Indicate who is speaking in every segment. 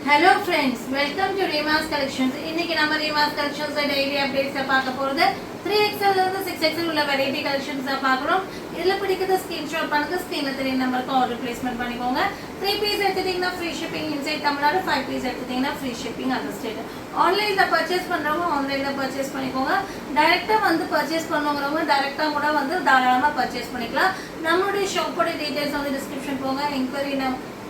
Speaker 1: Hello friends, welcome to Reema's Collections. இன்னைக்கு நம்ம Reema's Collections daily updates பார்க்க போறது 3XL ல இருந்து 6XL உள்ள variety collections பார்க்கறோம். இதல பிடிக்குது ஸ்கிரீன்ஷாட் பண்ணுங்க, ஸ்கிரீன்ல தெரிய நம்பருக்கு ஆர்டர் பிளேஸ்மென்ட் பண்ணிக்கோங்க. 3 பீஸ் எடுத்தீங்கன்னா free shipping inside Tamil Nadu, 5 piece எடுத்தீங்கன்னா ஃப்ரீ ஷிப்பிங் அதர் ஸ்டேட். ஆன்லைன்ல பர்ச்சேஸ் பண்றவங்க ஆன்லைன்ல பர்ச்சேஸ் பண்ணிக்கோங்க. டைரக்ட்டா வந்து பர்ச்சேஸ் பண்ணுவங்க டைரக்ட்டா கூட வந்து தாராளமா பர்ச்சேஸ் பண்ணிக்கலாம். நம்மளுடைய ஷாப்போட டீடைல்ஸ் வந்து டிஸ்கிரிப்ஷன் போங்க. என்குயரி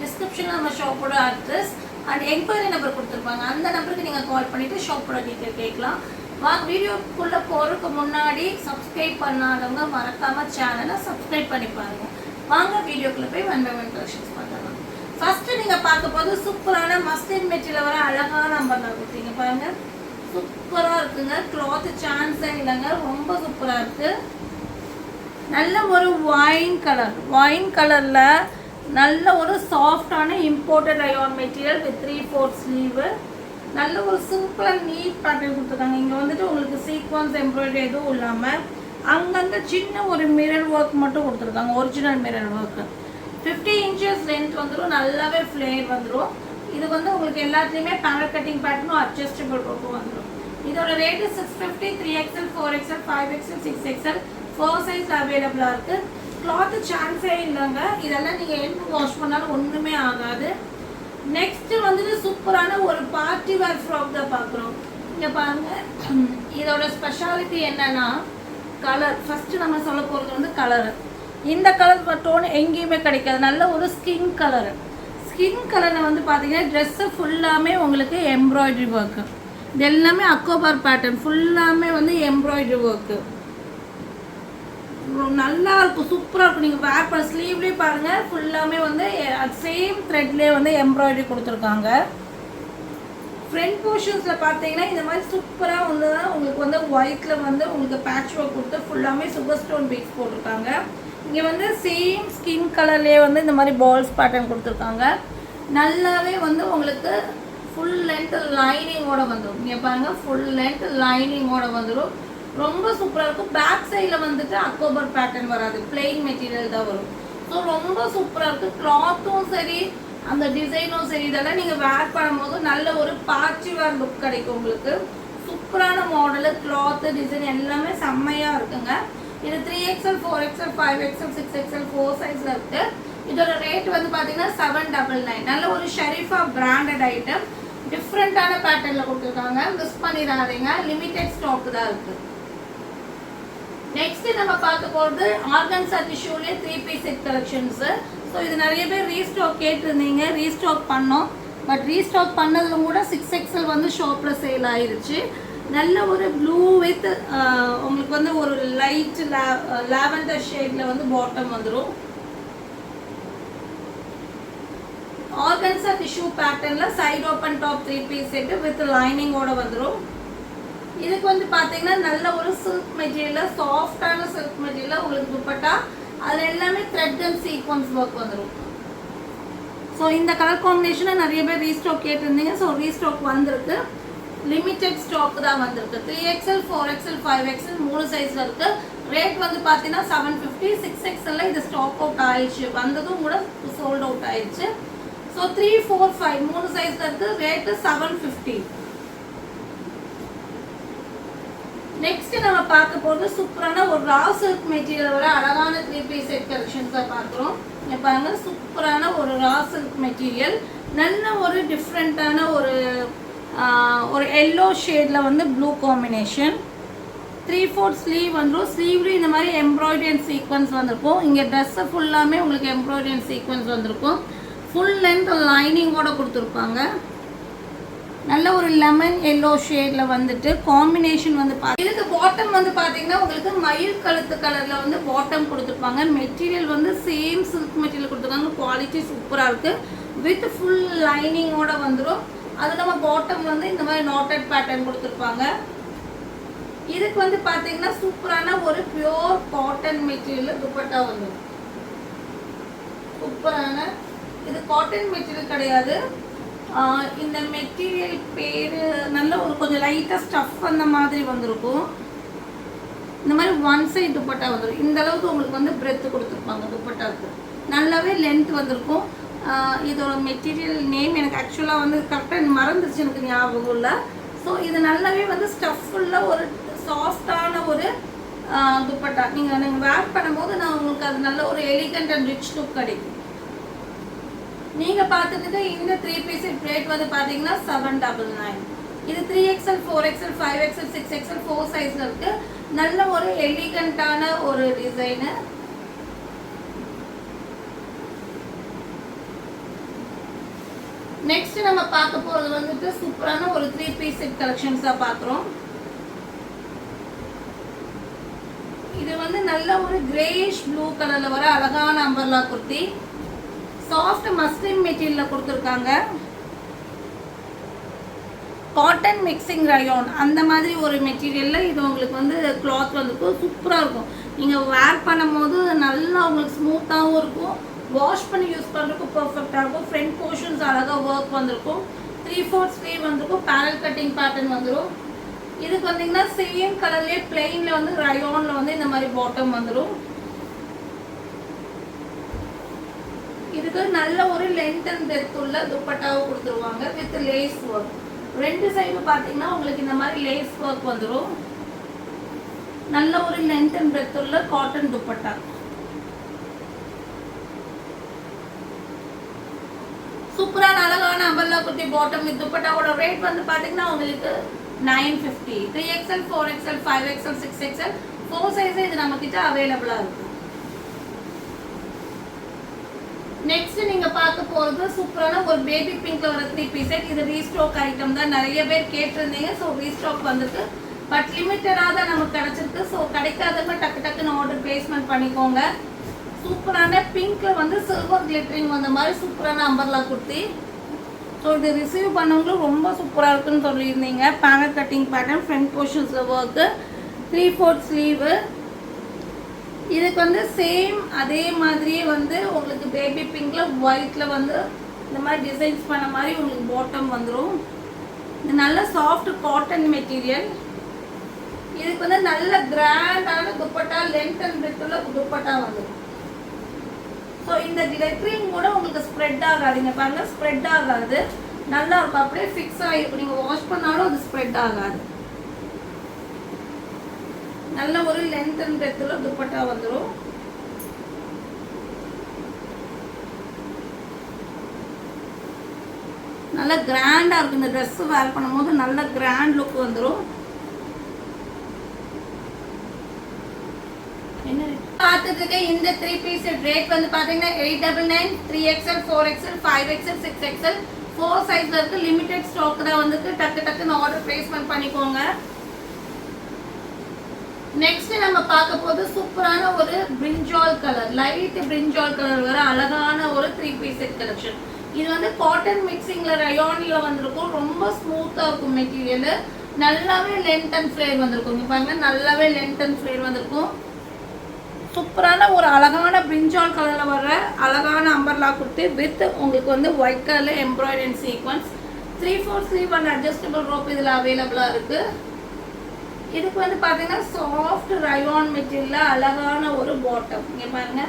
Speaker 1: டிஸ்கிரிப்ஷன்ல நம்ம ஷாப்போட அட்ரஸ் and enquiry number கொடுத்திருப்பாங்க. அந்த நம்பருக்கு நீங்க கால் பண்ணிட்டு ஷாப்போட டீடைல் கேட்கலாம். வாங்க வீடியோக்குள்ள போறதுக்கு முன்னாடி சப்ஸ்கிரைப் பண்ணாதவங்க மறக்காம சேனலை சப்ஸ்கிரைப் பண்ணி பாருங்க. வாங்க வீடியோக்குள்ள போய் ஒன் பை ஒன் கலெக்ஷன்ஸ் பார்க்கலாம். ஃபர்ஸ்ட் நீங்க பார்க்க போது சூப்பரான மஸ்லின் மெட்டீரியல் வர அழகான நம்பர்ல கொடுத்தீங்க பாருங்க. சூப்பரா இருக்குங்க. கிளாத் சான்ஸே இல்லைங்க, ரொம்ப சூப்பரா இருக்கு. நல்ல ஒரு வைன் கலர்ல நல்ல ஒரு சாஃப்டான imported rayon material with 3/4 sleeve. நல்ல ஒரு சிம்பிள் அண்ட் நீட் பேட்டர்ன் கொடுத்துருக்காங்க. இங்கே வந்துட்டு உங்களுக்கு சீக்வன்ஸ் எம்ப்ராய்டரி எதுவும் இல்லாமல் அங்கங்கே சின்ன ஒரு மிரர் ஒர்க் மட்டும் கொடுத்துருக்காங்க. Original mirror work. 50 inches length வந்துடும். நல்லாவே ஃப்ளேர் வந்துடும். இது வந்து உங்களுக்கு எல்லாத்துலேயுமே பேனல் கட்டிங் பேட்டர்னும் அட்ஜஸ்டபிள் ஒர்க்கும் வந்துடும். இதோட rate 650. 3XL, 4XL, 5XL, 6XL 4 size அவைலபிளாக இருக்குது. கிளாத் சான்ஸே இல்லைங்க. இதெல்லாம் நீங்கள் என்ன வாஷ் பண்ணாலும் ஒன்றுமே ஆகாது. நெக்ஸ்ட் வந்துட்டு சூப்பரான ஒரு பார்ட்டி வேர் ஃப்ராக் தான் பார்க்குறோம். இங்கே பாருங்கள், இதோட ஸ்பெஷாலிட்டி என்னன்னா கலர். ஃபஸ்ட்டு நம்ம சொல்ல போகிறது வந்து கலரு. இந்த கலர் டோன் எங்கேயுமே கிடைக்காது. நல்ல ஒரு ஸ்கின் கலரில் வந்து பார்த்தீங்கன்னா ட்ரெஸ்ஸு ஃபுல்லாமே உங்களுக்கு எம்ப்ராய்டரி ஒர்க்கு. இது எல்லாமே அக்கோபார் பேட்டர்ன், ஃபுல்லாமே வந்து எம்ப்ராய்டரி ஒர்க்கு. நல்லா இருக்கும், சூப்பராக இருக்கும். நீங்கள் வேர் பண்ண ஸ்லீவ்லேயே பாருங்கள், ஃபுல்லாமே வந்து சேம் த்ரெட்லேயே வந்து எம்ப்ராய்டரி கொடுத்துருக்காங்க. ஃப்ரண்ட் போர்ஷன்ஸில் பார்த்தீங்கன்னா இந்த மாதிரி சூப்பராக வந்து உங்களுக்கு வந்து ஒயிட்டில் வந்து உங்களுக்கு பேட்ச் ஒர்க் கொடுத்து ஃபுல்லாமே சுகர் ஸ்டோன் பீட்ஸ் போட்டிருக்காங்க. இங்கே வந்து சேம் ஸ்கின் கலர்லேயே வந்து இந்த மாதிரி பால்ஸ் பேட்டர்ன் கொடுத்துருக்காங்க. நல்லாவே வந்து உங்களுக்கு ஃபுல் லென்த் லைனிங்கோட வந்துடும். இங்கே பாருங்கள், ஃபுல் லென்த் லைனிங்கோட வந்துடும். ரொம்ப சூப்பராக இருக்கும். பேக் சைடில் வந்துட்டு அக்டோபர் பேட்டர்ன் வராது, பிளெயின் மெட்டீரியல் தான் வரும். ஸோ ரொம்ப சூப்பராக இருக்குது. கிளாத்தும் சரி, அந்த டிசைனும் சரி, இதெல்லாம் நீங்கள் வேர் பண்ணும்போது நல்ல ஒரு பார்ட்டி வேர் லுக் கிடைக்கும் உங்களுக்கு. சூப்பரான மாடலு, கிளாத்து, டிசைன் எல்லாமே செம்மையாக இருக்குங்க. இது 3XL, 4XL, 5XL, 6XL 4 சைஸில் இருக்குது. இதோட ரேட் வந்து பார்த்தீங்கன்னா 799. நல்ல ஒரு ஷெரீஃபா பிராண்டட் ஐட்டம், டிஃப்ரெண்ட்டான பேட்டர்னில் கொடுத்துருக்காங்க. மிஸ் பண்ணிடாதீங்க, லிமிடெட் ஸ்டாக் தான் இருக்குது. நெக்ஸ்ட் நம்ம பார்க்க போகிறது ஆர்கன்சா டிஷ்யூலே 3 பீஸ் செட் கலெக்ஷன்ஸ். ஸோ இது நிறைய பேர் ரீஸ்டாக் கேட்டிருந்தீங்க, ரீஸ்டாக் பண்ணோம். பட் ரீஸ்டாக் பண்ணதில் கூட 6XL வந்து ஷாப்பில் சேல் ஆயிடுச்சு. நல்ல ஒரு ப்ளூ வித் உங்களுக்கு வந்து ஒரு லைட் லாவெண்டர் ஷேடில் வந்து பாட்டம் வந்துடும். ஆர்கன்சா டிஷ்யூ பேட்டர்னில் side open top 3 piece set with லைனிங்கோட வந்துடும். இதுக்கு வந்து பார்த்தீங்கன்னா நல்ல ஒரு சில்க் மெட்டீரியல், சாஃப்டான சில்க் மெட்டீரியல் உங்களுக்கு துப்பட்டா. அதில் எல்லாமே த்ரெட் அண்ட் சீக்வன்ஸ் ஒர்க் வந்துடும். ஸோ இந்த கலர் காம்பினேஷனை நிறைய பேர் ரீஸ்டாக் கேட்டிருந்தீங்க. ஸோ ரீஸ்டாக் வந்திருக்கு. லிமிட்டெட் ஸ்டாக் தான் வந்திருக்கு. 3XL, 4XL, 5XL 3 சைஸில் இருக்குது. ரேட் வந்து பார்த்தீங்கன்னா 750. 6XL இது ஸ்டாக் அவுட் ஆயிடுச்சு, வந்ததும் கூட சோல்ட் அவுட் ஆயிடுச்சு. ஸோ 3, 4, 5 3 சைஸில் இருக்குது. ரேட்டு 750. நெக்ஸ்ட் நம்ம பார்க்க போகிறது சூப்பரான ஒரு ரா சில்க் மெட்டீரியலோட அழகான 3 பீஸ் செட் கலெக்ஷன்ஸாக பார்க்குறோம். இங்கே பாருங்க, சூப்பரான ஒரு ரா சில்க் மெட்டீரியல், நல்ல ஒரு டிஃப்ரெண்ட்டான ஒரு எல்லோ ஷேடில் வந்து ப்ளூ காம்பினேஷன். 3/4 ஸ்லீவ் வந்துடும். ஸ்லீவ்லேயும் இந்த மாதிரி எம்ப்ராய்டரி அண்ட் சீக்வன்ஸ் வந்திருக்கும். இங்கே ட்ரெஸ்ஸை ஃபுல்லாமே உங்களுக்கு எம்ப்ராய்டரி அண்ட் சீக்வன்ஸ் வந்திருக்கும். ஃபுல் லென்த் லைனிங்கோட கொடுத்துருப்பாங்க. நல்ல ஒரு லெமன் எல்லோ ஷேடில் வந்துட்டு காம்பினேஷன் வந்து இதுக்கு பாட்டம் வந்து பார்த்தீங்கன்னா உங்களுக்கு மயில் கழுத்து கலரில் வந்து பாட்டம் கொடுத்துருப்பாங்க. மெட்டீரியல் வந்து சேம் சில்க் மெட்டீரியல் கொடுத்துருக்காங்க. குவாலிட்டி சூப்பராக இருக்குது. வித் ஃபுல் லைனிங்கோட வந்துடும். அது நம்ம பாட்டம் வந்து இந்த மாதிரி நாட்டட் பேட்டர்ன் கொடுத்துருப்பாங்க. இதுக்கு வந்து பார்த்தீங்கன்னா சூப்பரான ஒரு பியோர் காட்டன் மெட்டீரியல் துப்பட்டா வந்துடும். சூப்பரான இது காட்டன் மெட்டீரியல் கிடையாது. இந்த மெட்டீரியல் பேர் நல்ல ஒரு கொஞ்சம் லைட்டாக ஸ்டஃப் அந்த மாதிரி வந்திருக்கும். இந்த மாதிரி ஒன் சைட் துப்பட்டா வந்துடும். இந்த அளவுக்கு உங்களுக்கு வந்து பிரெத் கொடுத்துருப்பாங்க துப்பட்டாவுக்கு. நல்லாவே லென்த் வந்திருக்கும். இதோட மெட்டீரியல் நேம் எனக்கு ஆக்சுவலாக வந்து கரெக்டாக மறந்துச்சு, எனக்கு ஞாபகம் இல்லை. ஸோ இது நல்லாவே வந்து ஸ்டஃப்ஃபுல்லாக ஒரு சாஃப்டான ஒரு துப்பட்டா. நீங்கள் வேர் பண்ணும்போது நான் உங்களுக்கு அது நல்ல ஒரு எலிகண்ட் அண்ட் ரிச் லுக் கிடைக்கும். நீங்கள் பார்த்துட்டு இந்த 3 பீஸ் ரேட் வந்து பார்த்தீங்கன்னா 799. இது 3XL 4XL 5XL 6XL 4 சைஸில் இருக்குது. நல்ல ஒரு எலிகண்டான ஒரு டிசைனு. நெக்ஸ்ட் நம்ம பார்க்க போகிறது வந்துட்டு சூப்பரான ஒரு 3 பீஸ் செட் கலெக்ஷன்ஸாக பார்க்குறோம். இது வந்து நல்ல ஒரு கிரேஷ் ப்ளூ கலரில் வர அழகான அம்பர்லா குர்த்தி. சாஃப்ட் மஸ்லின் மெட்டீரியலில் கொடுத்துருக்காங்க. காட்டன் மிக்சிங் ரயான் அந்த மாதிரி ஒரு மெட்டீரியலில் இது உங்களுக்கு வந்து கிளாத் வந்துருக்கும். சூப்பராக இருக்கும். நீங்கள் வேர் பண்ணும் போது நல்லா உங்களுக்கு ஸ்மூத்தாகவும் இருக்கும். வாஷ் பண்ணி யூஸ் பண்ணுறதுக்கு பர்ஃபெக்டாக இருக்கும். ஃப்ரண்ட் போர்ஷன்ஸ் அழகாக ஒர்க் வந்திருக்கும். 3/4 ஸ்லீவ் வந்துருக்கும். பேரல் கட்டிங் பேட்டர்ன் வந்துடும். இதுக்கு வந்தீங்கன்னா சேம் கலர்லேயே பிளெயினில் வந்து ரயானில் வந்து இந்த மாதிரி பாட்டம் வந்துடும். இதுக்கு நல்ல ஒரு லென்த் அண்ட் டெப்த் உள்ள துப்பட்டாவை கொடுத்துருவாங்க வித் லேஸ் ஒர்க். 2 சைடு பார்த்தீங்கன்னா உங்களுக்கு இந்த மாதிரி லேஸ் ஒர்க் வந்துடும். நல்ல ஒரு லென்த் அண்ட் டெப்த் உள்ள காட்டன் துப்பட்டா. சூப்பரான அழகான அம்பர்லா குர்த்தி பாட்டம் வித் துப்பட்டாவோட ரேட் வந்து பார்த்தீங்கன்னா உங்களுக்கு 950. 3XL 4XL 5XL 6XL 4 size இது நம்ம கிட்ட அவைலபிளாக இருக்கு. நெக்ஸ்ட் நீங்க பார்க்க போறது சூப்பரான ஒரு பேபி பிங்க்ல வர 3 பீஸ் செட். இது ரீஸ்டாக் ஐட்டம் தான், நிறைய பேர் கேட்டிருந்தீங்க. ஸோ ரீஸ்டாக் வந்திருக்கு, பட் லிமிட்டடாக தான் நமக்கு கிடைச்சிருக்கு. ஸோ கிடைக்காதவங்க டக்கு டக்குன்னு ஆர்டர் பிளேஸ்மெண்ட் பண்ணிக்கோங்க. சூப்பரான பிங்க்ல வந்து சில்வர் கிளிட்டரிங் வந்த மாதிரி சூப்பரான அம்பர்லா குர்த்தி. ஸோ இது ரிசீவ் பண்ணவங்களும் ரொம்ப சூப்பராக இருக்குன்னு சொல்லியிருந்தீங்க. பேனல் கட்டிங் பேட்டர்ன், ஃப்ரண்ட் போர்ஷன்ஸில் ஒர்க்கு, 3/4 ஸ்லீவு. இதுக்கு வந்து சேம் அதே மாதிரியே வந்து உங்களுக்கு பேபி பிங்க்ல ஒயிட்ல வந்து இந்த மாதிரி டிசைன்ஸ் பண்ண மாதிரி உங்களுக்கு பாட்டம் வந்துடும். இது நல்ல சாஃப்ட் காட்டன் மெட்டீரியல். இதுக்கு வந்து நல்ல கிராண்டான துப்பட்டா, லென்த் அண்ட் பிரெத் உள்ள துப்பட்டா வந்துடும். ஸோ இந்த லெட்டரிங் கூட உங்களுக்கு ஸ்ப்ரெட் ஆகாதுங்க, பாருங்க ஸ்ப்ரெட் ஆகாது, நல்லா இருக்கும், அப்படியே ஃபிக்ஸ் ஆகிருக்கும். நீங்கள் வாஷ் பண்ணாலும் அது ஸ்ப்ரெட் ஆகாது. நல்ல ஒரு லென்த் அண்ட் பிரெத்ல துப்பட்டா வந்துடும். நல்ல கிராண்டா இருக்கும். இந்த ட்ரெஸ் வேர் பண்ணும்போது நல்ல கிராண்ட் லுக் வந்துடும். பார்த்துட்டு இருக்க இந்த 3 பீஸ் ரேட் வந்து பாத்தீங்கன்னா 899. 3XL 4XL 5XL 6XL 4 சைஸ்ல இருக்கு. லிமிடெட் ஸ்டாக் தான் வந்துருக்கு. டக்கு டக்குன்னு ஆர்டர் பிளேஸ்மெண்ட் பண்ணிக்கோங்க. நெக்ஸ்ட் நம்ம பார்க்க போது சூப்பரான ஒரு பிரிஞ்சால் கலர், லைட் பிரிஞ்சால் கலர் வர அழகான ஒரு 3 பீஸ் செட் கலெக்ஷன். இது வந்து காட்டன் மிக்சிங்ல ரயான்ல வந்திருக்கும். ரொம்ப ஸ்மூத்தா இருக்கும் மெட்டீரியல். நல்லாவே லென்த் அண்ட் ஃப்ளேர் வந்திருக்கும். இங்க பாருங்க நல்லாவே லென்த் அண்ட் ஃப்ளேர் வந்திருக்கும். சூப்பரான ஒரு அழகான பிரிஞ்சால் கலர்ல வர அழகான அம்பர்லா குர்த்தி வித் உங்களுக்கு வந்து ஒயிட் கலர்ல embroidery and sequence. 3/4 sleeve and adjustable rope இதுல அவைலபிளா இருக்கு. இதுக்கு வந்து பாத்தீங்கன்னா சாஃப்ட் ரயான் மெட்டீரியல்ல அழகான ஒரு பாட்டம். இங்க பாருங்க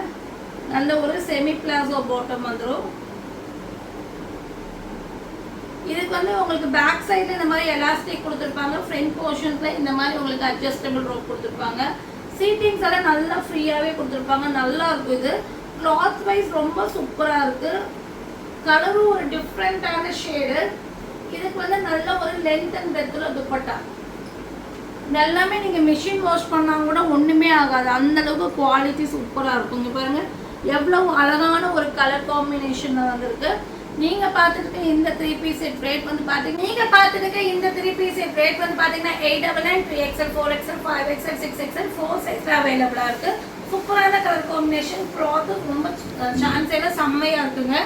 Speaker 1: நல்ல ஒரு செமி பிளாசோ பாட்டம் வந்துடும். இதுக்கு வந்து உங்களுக்கு பேக் சைடுல இந்த மாதிரி எலாஸ்டிக் கொடுத்துருப்பாங்க. ஃப்ரண்ட் போர்ஷன்ஸ்ல இந்த மாதிரி உங்களுக்கு அட்ஜஸ்டபிள் ரோப் கொடுத்துருப்பாங்க. சீட்டிங்ஸ் எல்லாம் நல்லா ஃப்ரீயாவே கொடுத்துருப்பாங்க. நல்லா இருக்கும். இது கிளாத் வைஸ் ரொம்ப சூப்பரா இருக்கு. கலரும் ஒரு டிஃப்ரெண்டான ஷேடு. இதுக்கு வந்து நல்ல ஒரு லென்த் அண்ட் பிரெத்ல துப்பட்டா. எல்லாமே நீங்க மிஷின் வாஷ் பண்ணா கூட ஒண்ணுமே ஆகாது, அந்த அளவுக்கு குவாலிட்டி சூப்பரா இருக்கும். இங்க பாருங்க எவ்வளவு அழகான ஒரு கலர் காம்பினேஷன் வந்திருக்கு. நீங்க பார்த்துட்டு இந்த 3 பீஸ் செட் ரேட் வந்து பாத்தீங்கன்னா 899. 3XL 4XL 5XL 6XL 4 சைஸ்ல அவைலபிளா இருக்கு. சூப்பரான கலர் காம்பினேஷன். கிளாத் ரொம்ப சான்ஸேல செம்மையா இருக்குங்க.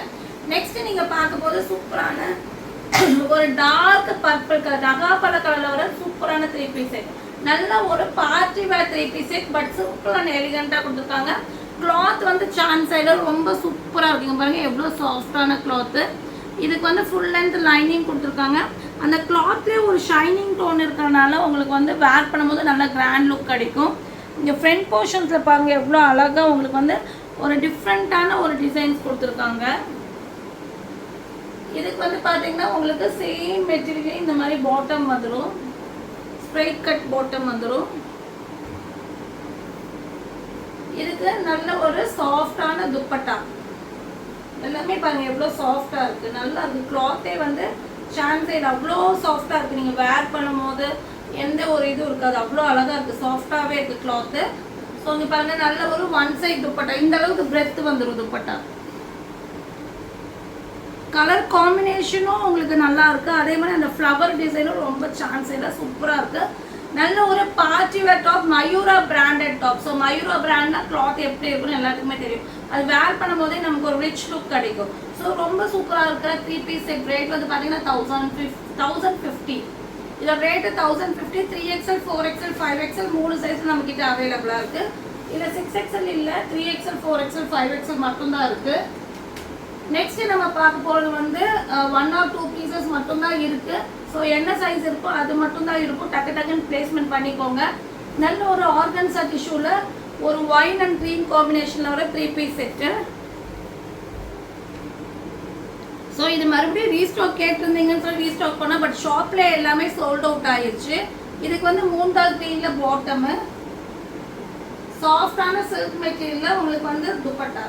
Speaker 1: நெக்ஸ்ட் நீங்க பார்க்க போது சூப்பரான ஒரு டார்க் பர்பிள் கலர், நகாப்பழ கலர்ல வர சூப்பரான 3 பீஸ் செட். நல்ல ஒரு party wear 3 piece set, but சூப்பரான எலிகண்டா கொடுத்துருக்காங்க. கிளாத் வந்து சான்ஸ் சைடு ரொம்ப சூப்பரா இருக்குங்க. பாருங்க எவ்வளவு சாஃப்டான கிளாத். இதுக்கு வந்து ஃபுல் லென்த் லைனிங் கொடுத்துருக்காங்க. அந்த கிளாத்லேயே ஒரு ஷைனிங் டோன் இருக்கிறனால உங்களுக்கு வந்து வேர் பண்ணும்போது நல்ல கிராண்ட் லுக் கிடைக்கும். இங்கே ஃப்ரண்ட் போர்ஷன்ஸில் பாருங்க எவ்வளோ அழகாக உங்களுக்கு வந்து ஒரு டிஃப்ரெண்ட்டான ஒரு டிசைன்ஸ் கொடுத்துருக்காங்க. இதுக்கு வந்து பாத்தீங்கன்னா உங்களுக்கு சேம் மெட்டீரியல் இந்த மாதிரி பாட்டம் வந்துடும், ஸ்ட்ரைட் கட் பாட்டம் வந்துடும். இதுக்கு நல்ல ஒரு சாஃப்டான துப்பட்டா, எல்லாமே பாருங்க எவ்வளவு சாஃப்டா இருக்கு, நல்லா இருக்கு. கிளாத்தே வந்து சான்ஸே அவ்வளோ சாஃப்டா இருக்கு. நீங்க வேர் பண்ணும் போது எந்த ஒரு இதுவும் இருக்காது, அவ்வளோ அழகா இருக்கு, சாஃப்டாவே இருக்கு கிளாத்து. ஸோ இங்க பாருங்க நல்ல ஒரு ஒன் சைட் துப்பட்டா, இந்த அளவுக்கு பிரெத் வந்துடும் துப்பட்டா. கலர் காம்பினேஷனும் உங்களுக்கு நல்லா இருக்கு, அதே மாதிரி அந்த ஃப்ளவர் டிசைனும் ரொம்ப சான்ஸ் இல்லை, சூப்பரா இருக்கு. நல்ல ஒரு party wear top, Mayura branded top. So Mayura பிராண்ட்னா கிளாத் எப்படி இருக்குன்னு எல்லாத்துக்குமே தெரியும், அது வேர் பண்ணும் போதே நமக்கு ஒரு ரிச் லுக் கிடைக்கும். ஸோ ரொம்ப சூப்பரா இருக்கிற 3 பீஸ் செட் ரேட் வந்து பாத்தீங்கன்னா 1050. இதோட rate 1050. 3XL 4XL 5XL 3 size நம்ம கிட்ட அவைலபிளா இருக்கு. இல்ல 6XL இல்ல, 3XL 4XL 5XL மட்டும்தான் இருக்கு. நெக்ஸ்ட் நம்ம பார்க்க போறது வந்து 1 or 2 பீசஸ் மட்டும்தான் இருக்கு. ஸோ என்ன சைஸ் இருக்கோ அது மட்டும்தான் இருக்கும், டக்கு டக்குன்னு பிளேஸ்மெண்ட் பண்ணிக்கோங்க. நல்ல ஒரு ஆர்கன்சா டிஷ்யூல ஒரு ஒயின் அண்ட் க்ரீன் காம்பினேஷன்ல வர 3 பீஸ் செட்டு. ஸோ இது மறுபடியும் ரீஸ்டாக் கேட்டிருந்தீங்கன்னு சொல்லி ரீஸ்டாக் பண்ணா, பட் ஷாப்ல எல்லாமே சோல்ட் அவுட் ஆயிடுச்சு. இதுக்கு வந்து 3 க்ரீன்ல பாட்டம், சாஃப்டான சில்க் மெட்டீரியல்ல உங்களுக்கு வந்து துப்பட்டா.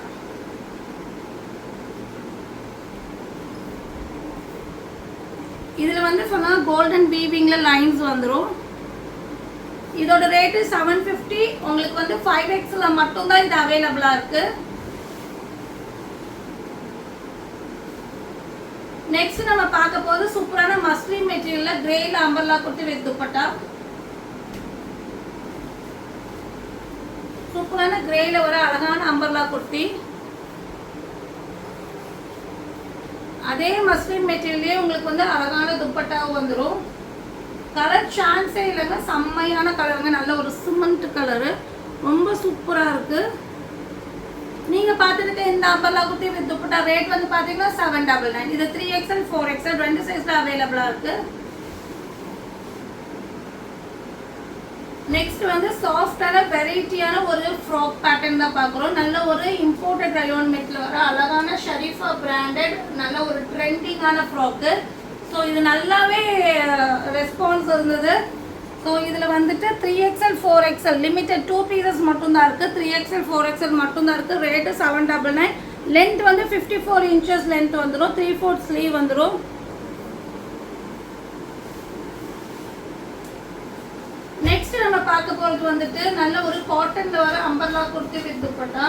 Speaker 1: இதுல வந்து சொன்னா கோல்டன் வீவிங்ல லைன்ஸ் வந்துரும். இதோட ரேட் 750. உங்களுக்கு வந்து 5XL மட்டும் தான் இது அவைலபிளா இருக்கு. நெக்ஸ்ட் நம்ம பார்க்க போறது சூப்பரான மஸ்லின் மெட்டீரியல்ல கிரேல அம்பர்லா குர்த்தி வித் துப்பட்டா. சூப்பரான கிரேல வர அழகான அம்பர்லா குர்த்தி. அதே மஸ்லின் மெட்டீரியல்லே உங்களுக்கு வந்து அழகான துப்பட்டாவும் வந்துடும். கலர் சான்ஸே இல்லைங்க, செம்மையான கலருங்க, நல்ல ஒரு சிமெண்ட் கலரு, ரொம்ப சூப்பரா இருக்கு. நீங்க பார்த்துருக்க இந்த umbrella kurti with dupatta rate வந்து பாத்தீங்கன்னா 799. இது 3XL 4XL 2 சைஸ்ல அவைலபிளா இருக்கு. நெக்ஸ்ட் வந்து சாஃப்டான வெரைட்டியான ஒரு ஃப்ராக் பேட்டர்ன் தான் பார்க்குறோம். நல்ல ஒரு இம்போர்ட்டட் ரயோன் மெட்ல வர அழகான ஷரீஃபா பிராண்டட் நல்ல ஒரு ட்ரெண்டிங்கான ஃப்ராக்கு. ஸோ இது நல்லாவே ரெஸ்பான்ஸ் இருந்தது. ஸோ இதில் வந்துட்டு 3XL 4XL லிமிட்டட் 2 பீசஸ் மட்டும்தான் இருக்குது. 3XL 4XL மட்டும்தான் இருக்குது. ரேட்டு 799. லென்த் வந்து 54 inches லென்த் வந்துடும். 3/4 ஸ்லீவ் வந்துடும். நெக்ஸ்ட் நம்ம பார்க்க போகிறது வந்துட்டு நல்ல ஒரு காட்டன்ல வர umbrella kurti with dupatta.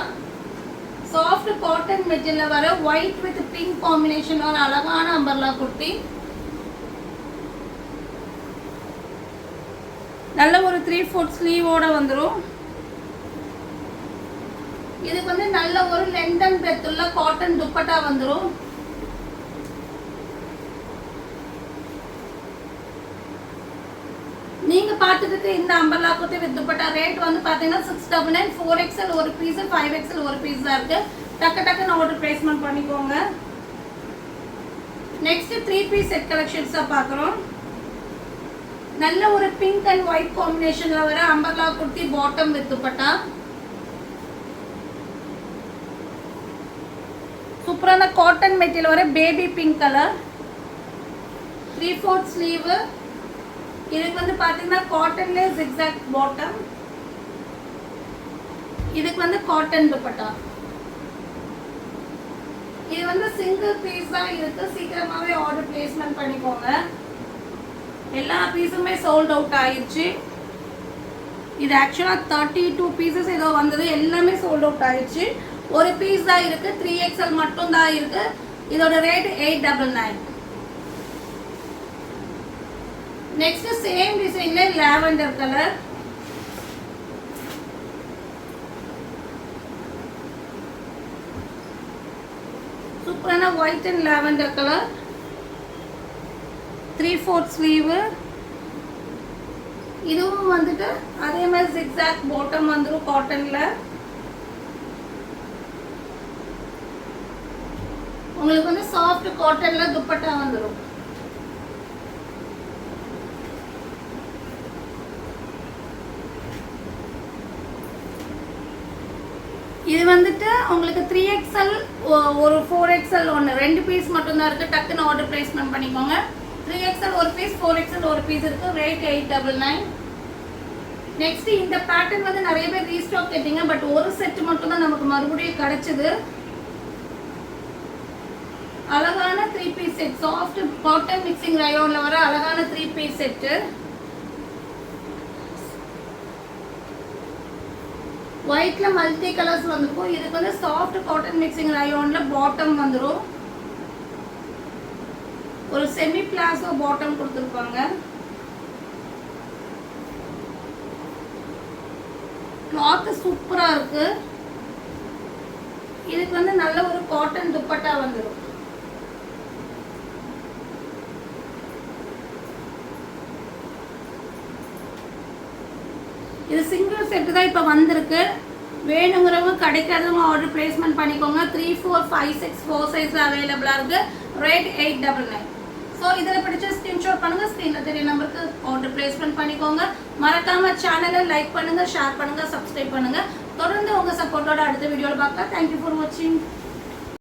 Speaker 1: Soft cotton மெட்டீரியல்ல வர ஒயிட் வித் பிங்க் காம்பினேஷன் ஒரு அழகான அம்பர்லா குர்த்தி. நல்ல ஒரு 3/4 ஸ்லீவோட வந்துடும். இதுக்கு வந்து நல்ல ஒரு லென்த் அண்ட் பிரெத் உள்ள காட்டன் துப்பட்டா வந்துடும். நீங்க பார்த்துட்டு இந்த umbrella kurti with dupatta rate வந்து பாத்தீங்கன்னா 699. 4XL ஒரு பீஸ், 5XL ஒரு பீஸ் தான் இருக்கு. டக்கு டக்குன்னு ஆர்டர் பிளேஸ்மெண்ட் பண்ணிக்கோங்க. நெக்ஸ்ட் 3 பீஸ் செட் கலெக்ஷன்ஸ் பார்க்குறோம். நல்ல ஒரு பிங்க் அண்ட் ஒயிட் காம்பினேஷன்ல வர umbrella kurti bottom with dupatta. சூப்பரான காட்டன் மெட்டீரியல் வர பேபி பிங்க் கலர். 3/4 ஸ்லீவ். இதுக்கு வந்து பாத்தீங்கன்னா காட்டன்ல zigzag பாட்டம். இதுக்கு வந்து காட்டன் துப்பட்டா. இது வந்து சிங்கிள் பீஸ் தான் இருக்கு, சீக்கிரமாவே ஆர்டர் பிளேஸ்மெண்ட் பண்ணிக்கோங்க. எல்லா பீஸுமே சோல்ட் அவுட் ஆயிடுச்சு. இது ஆக்சுவலா 32 பீசஸ் ஏதோ வந்தது, எல்லாமே சோல்ட் அவுட் ஆயிடுச்சு. ஒரு பீஸ் தான் இருக்கு, 3XL மட்டும் தான் இருக்கு. இதோட ரேட் 899. நெக்ஸ்ட் சேம் டிசைன்ல லாவெண்டர் கலர். சூப்பரான white and lavender colour. 3/4 sleeve. இதுவும் வந்துட்டு அதே மாதிரி zigzag பாட்டம் வந்துரும் காட்டன்ல. உங்களுக்கு வந்து சாஃப்ட் காட்டன்ல துப்பட்டா வந்துரும். இது வந்துட்டு உங்களுக்கு 3XL ஒரு 4XL ஒன்று 2 பீஸ் மட்டும்தான் இருக்குது. டக்குன்னு ஆர்டர் பிளேஸ்மெண்ட் பண்ணிக்கோங்க. 3XL ஒரு பீஸ், 4XL ஒரு பீஸ் இருக்குது. ரேட் 899. நெக்ஸ்ட் இந்த பேட்டர்ன் வந்து நிறைய பேர் ரீஸ்டாக் கேட்டீங்க, பட் ஒரு செட் மட்டும் தான் நமக்கு மறுபடியும் கிடைச்சது. அழகான 3 piece set, soft cotton mixing ரயோன்ல வர அழகான 3 பீஸ் செட்டு. ஒயிட்ல மல்டி கலர்ஸ் வந்துருக்கும். இதுக்கு வந்து சாஃப்ட் காட்டன் மிக்சிங் ரயோன்ல பாட்டம் வந்துடும். ஒரு செமி பிளாசோ பாட்டம் கொடுத்துருப்பாங்க. கிளாத் சூப்பரா இருக்கு. இதுக்கு வந்து நல்ல ஒரு காட்டன் துப்பட்டா வந்துடும். இது சிங்கிள் செட் தான் இப்போ வந்திருக்கு. வேணுங்கிறவங்க கிடைக்காதவங்க ஆர்டர் பிளேஸ்மெண்ட் பண்ணிக்கோங்க. 3, 4, 5, 6 4 சைஸ்ல அவைலபிளா இருக்கு. ரேட் 899. ஸோ இதில் பிடிச்ச ஸ்கிரீன்ஷாட் பண்ணுங்க. ஸ்க்ரீனில் தெரிய நம்பருக்கு ஆர்டர் பிளேஸ்மெண்ட் பண்ணிக்கோங்க. மறக்காம சேனலை லைக் பண்ணுங்க, ஷேர் பண்ணுங்க, சப்ஸ்கிரைப் பண்ணுங்க. தொடர்ந்து உங்க சப்போர்ட்டோட அடுத்த வீடியோவில் பார்க்கலாம். தேங்க்யூ ஃபார் வாட்சிங்.